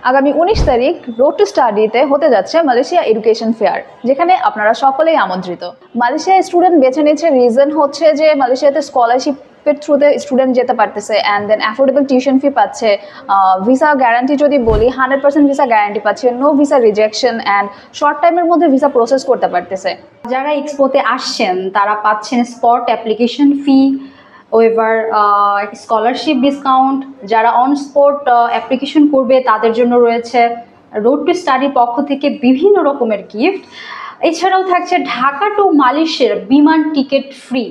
আগামী 19 তারিখ road two স্টাডিতে হতে যাচ্ছে মালয়েশিয়া এডুকেশন ফেয়ার, যেখানে আপনারা সকলেই আমন্ত্রিত। মালয়েশিয়ায় স্টুডেন্ট বেছে নিচ্ছে, রিজন হচ্ছে যে মালয়েশিয়াতে স্কলারশিপের থ্রুতে স্টুডেন্ট যেতে পারতেছে, and then affordable tuition fee পাচ্ছে, ভিসা গ্যারান্টি যদি বলি 100% ভিসা গ্যারান্টি পাচ্ছে, no visa rejection, and short টাইমের মধ্যে ভিসা প্রসেস করতে পারতেছে। যারা এক্সপোতে আসছেন তারা পাচ্ছেন spot application fee waiver, scholarship discount. যারা অন স্পট অ্যাপ্লিকেশন করবে তাদের জন্য রয়েছে রোড টু স্টাডির পক্ষ থেকে বিভিন্ন রকমের গিফট। এছাড়াও থাকছে ঢাকা টু মালয়েশিয়ার বিমান টিকিট ফ্রি।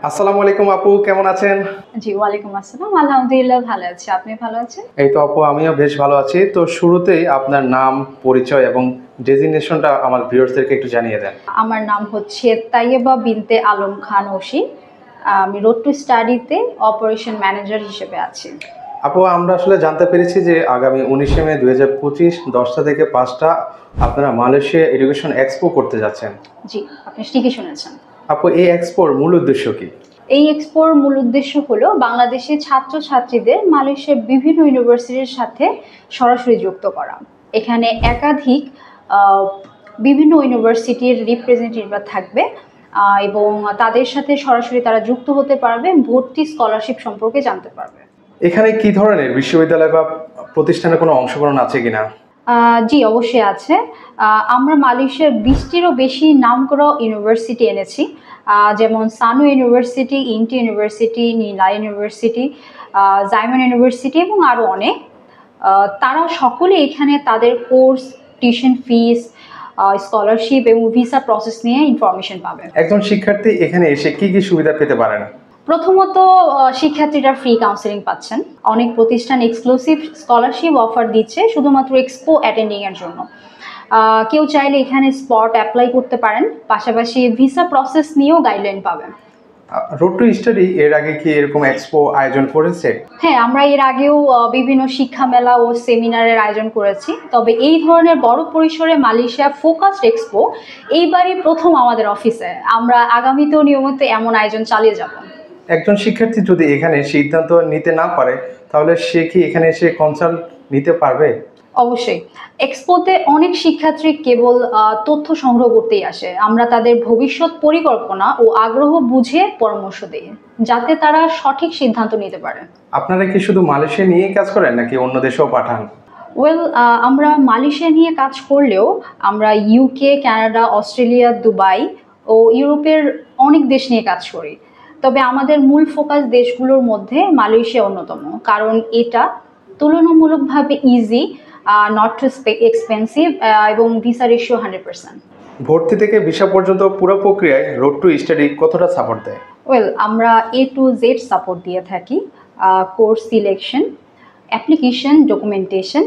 আসসালামু আলাইকুম আপু, কেমন আছেন? জি, ওয়ালাইকুম আসসালাম, আলহামদুলিল্লাহ ভালো আছি। আপনি ভালো আছেন? এই তো আপু, আমিও বেশ ভালো আছি। তো শুরুতেই আপনার নাম, পরিচয় এবং ডেজিগনেশনটা আমার ভিউয়ার্সদেরকে একটু জানিয়ে দেন। আমার নাম হচ্ছে তাইয়েবা বিনতে আলম খান ওশি। আমি রোড টু স্টাডিতে অপারেশন ম্যানেজার হিসেবে আছি। আপু, আমরা আসলে জানতে পেরেছি যে আগামী 19শে মে 2025 10টা থেকে 5টা আপনারা মালয়েশিয়া এডুকেশন এক্সপো করতে যাচ্ছেন। জি, আপনি ঠিকই শুনেছেন। আপু, এই এক্সপোর মূল উদ্দেশ্য কি? এই এক্সপোর মূল উদ্দেশ্য হলো বাংলাদেশের ছাত্রছাত্রীদের মালয়েশিয়ার বিভিন্ন ইউনিভার্সিটির সাথে সরাসরি যুক্ত করা। এখানে একাধিক বিভিন্ন ইউনিভার্সিটির রিপ্রেজেন্টেটিভরা থাকবে এবং তাদের সাথে সরাসরি তারা যুক্ত হতে পারবে, ভর্তি স্কলারশিপ সম্পর্কে জানতে পারবে। এখানে কি ধরনের বিশ্ববিদ্যালয় বা প্রতিষ্ঠানের কোনো অংশগ্রহণ আছে কিনা? জি, অবশ্যই আছে। আমরা মালয়েশিয়ার 20টিরও বেশি নামকরা ইউনিভার্সিটি এনেছি, যেমন সানু ইউনিভার্সিটি, ইন্টি ইউনিভার্সিটি, নীলা ইউনিভার্সিটি, জাইমন ইউনিভার্সিটি এবং আরও অনেক। তারা সকলে এখানে তাদের কোর্স, টিউশন ফিস, স্কলারশিপ এবং ভিসা প্রসেস নিয়ে ইনফরমেশন পাবে। একজন শিক্ষার্থী এখানে এসে কি কি সুবিধা পেতে পারে না? প্রথমত, শিক্ষার্থীরা ফ্রি কাউন্সেলিং পাচ্ছেন। অনেক প্রতিষ্ঠান এক্সক্লুসিভ স্কলারশিপ অফার দিচ্ছে শুধুমাত্র এক্সপো অ্যাটেন্ডিংয়ের জন্য। কেউ চাইলে এখানে স্পট অ্যাপ্লাই করতে পারেন, পাশাপাশি ভিসা প্রসেস নিয়েও গাইডলাইন পাবেন। রোড টু স্টাডি এর আগে কি এরকম এক্সপো আয়োজন করেছে? হ্যাঁ, আমরা এর আগেও বিভিন্ন শিক্ষা মেলা ও সেমিনারের আয়োজন করেছি, তবে এই ধরনের বড় পরিসরে মালয়েশিয়া ফোকাসড এক্সপো এইবারই প্রথম আমাদের অফিসে। আমরা আগামীতেও নিয়মিত এমন আয়োজন চালিয়ে যাব। একজন শিক্ষার্থী যদি এখানে সিদ্ধান্ত নিতে না পারে, তাহলে সে কি এখানে এসে কনসাল্ট নিতে পারবে? অবশ্যই। এক্সপোতে অনেক শিক্ষার্থী কেবল তথ্য সংগ্রহ করতেই আসে। আমরা তাদের ভবিষ্যৎ পরিকল্পনা ও আগ্রহ বুঝে পরামর্শ দিই, যাতে তারা সঠিক সিদ্ধান্ত নিতে পারে। আপনারা কি শুধু মালয়েশিয়া নিয়েই কাজ করেন নাকি অন্য দেশেও পাঠান? আমরা মালয়েশিয়া নিয়ে কাজ করলেও আমরা ইউকে, কানাডা, অস্ট্রেলিয়া, দুবাই ও ইউরোপের অনেক দেশ নিয়ে কাজ করি। তবে আমাদের মূল ফোকাস দেশগুলোর মধ্যে মালয়েশিয়া অন্যতম, কারণ এটা তুলনামূলকভাবে ইজি, নট টু এক্সপেন্সিভ এবং ভিসা রেশিও 100%। ভর্তি থেকে ভিসা পর্যন্ত পুরো প্রক্রিয়ায় রোড টু স্টাডি কতটা সাপোর্ট দেয়? আমরা A to Z সাপোর্ট দিয়ে থাকি। Course selection, application documentation,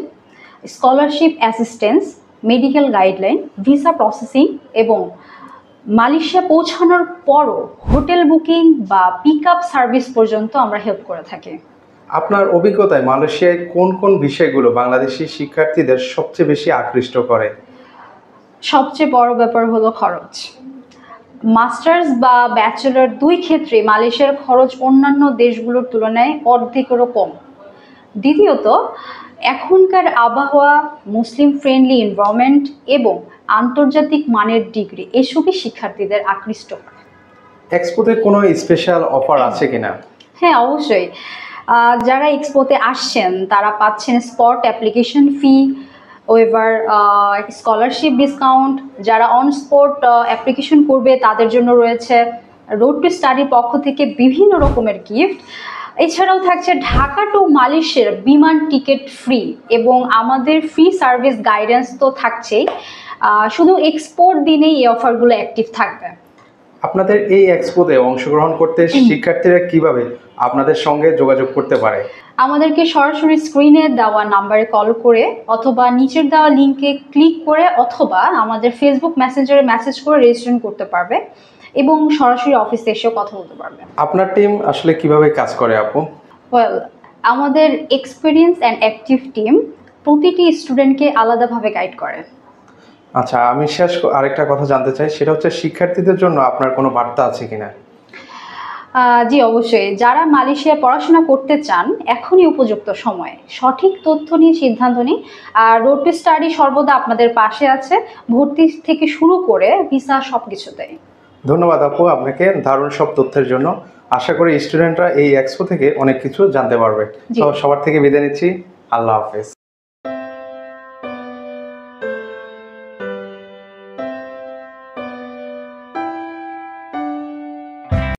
scholarship assistance, medical guideline, visa processing এবং মালয়েশিয়া পৌঁছানোর পরও হোটেল বুকিং বা পিক আপ সার্ভিস পর্যন্ত আমরা হেল্প করে থাকি। আপনার অভিজ্ঞতায় মালয়েশিয়ায় কোন কোন বিষয়গুলো বাংলাদেশি শিক্ষার্থীদের সবচেয়ে বেশি আকৃষ্ট করে? সবচেয়ে বড় ব্যাপার হলো খরচ। মাস্টার্স বা ব্যাচেলর দুই ক্ষেত্রে মালয়েশিয়ার খরচ অন্যান্য দেশগুলোর তুলনায় অর্ধেকেরও কম। দ্বিতীয়ত, এখনকার আবহাওয়া, মুসলিম ফ্রেন্ডলি এনভায়রনমেন্ট এবং আন্তর্জাতিক মানের ডিগ্রি এসবই শিক্ষার্থীদের আকৃষ্ট করে। এক্সপোতে কোনো স্পেশাল অফার আছে কিনা? হ্যাঁ, অবশ্যই। যারা এক্সপোতে আসছেন তারা পাচ্ছেন spot application fee waiver, scholarship discount. যারা অন স্পট অ্যাপ্লিকেশন করবে তাদের জন্য রয়েছে রোড টু স্টাডির পক্ষ থেকে বিভিন্ন রকমের গিফট। এছাড়াও থাকছে ঢাকা টু মালয়েশিয়ার বিমান টিকিট ফ্রি এবং আমাদের ফ্রি সার্ভিস গাইডেন্স তো থাকছেই। শুধু এক্সপোর দিনেই এই অফারগুলো অ্যাক্টিভ থাকবে। আপনাদের এই এক্সপোতে অংশগ্রহণ করতে শিক্ষার্থীরা কিভাবে আপনাদের সঙ্গে যোগাযোগ করতে পারে? আমাদেরকে সরাসরি স্ক্রিনে দেওয়া নাম্বারে কল করে অথবা নিচের দেওয়া লিঙ্কে ক্লিক করে অথবা আমাদের ফেসবুক মেসেঞ্জারে মেসেজ করে রেজিস্ট্রেশন করতে পারবে এবং সরাসরি অফিসে এসেও কথা বলতে পারবে। আপনার টিম আসলে কিভাবে কাজ করে আপু? আমাদের এক্সপিরিয়েন্স অ্যান্ড অ্যাক্টিভ টিম প্রতিটি স্টুডেন্টকে আলাদাভাবে গাইড করে। আচ্ছা, আমি আরেকটা কথা জানতে চাই, সেটা হচ্ছে শিক্ষার্থীদের জন্য আপনার কোনো বার্তা আছে কিনা? জি অবশ্যই, যারা মালয়েশিয়ায় পড়াশোনা করতে চান এখনই উপযুক্ত সময়, সঠিক তথ্য নিয়ে সিদ্ধান্ত নিন। আর রোড টু স্টাডি সর্বদা আপনাদের পাশে আছে, ভর্তি থেকে শুরু করে ভিসা সব কিছুতেই। ধন্যবাদ আপু আপনাকে দারুণ সব তথ্যের জন্য। আশা করি স্টুডেন্টরা এই এক্সপো থেকে অনেক কিছু জানতে পারবে। জি। তো সবার থেকে বিদায় নিচ্ছি, আল্লাহ হাফেজ।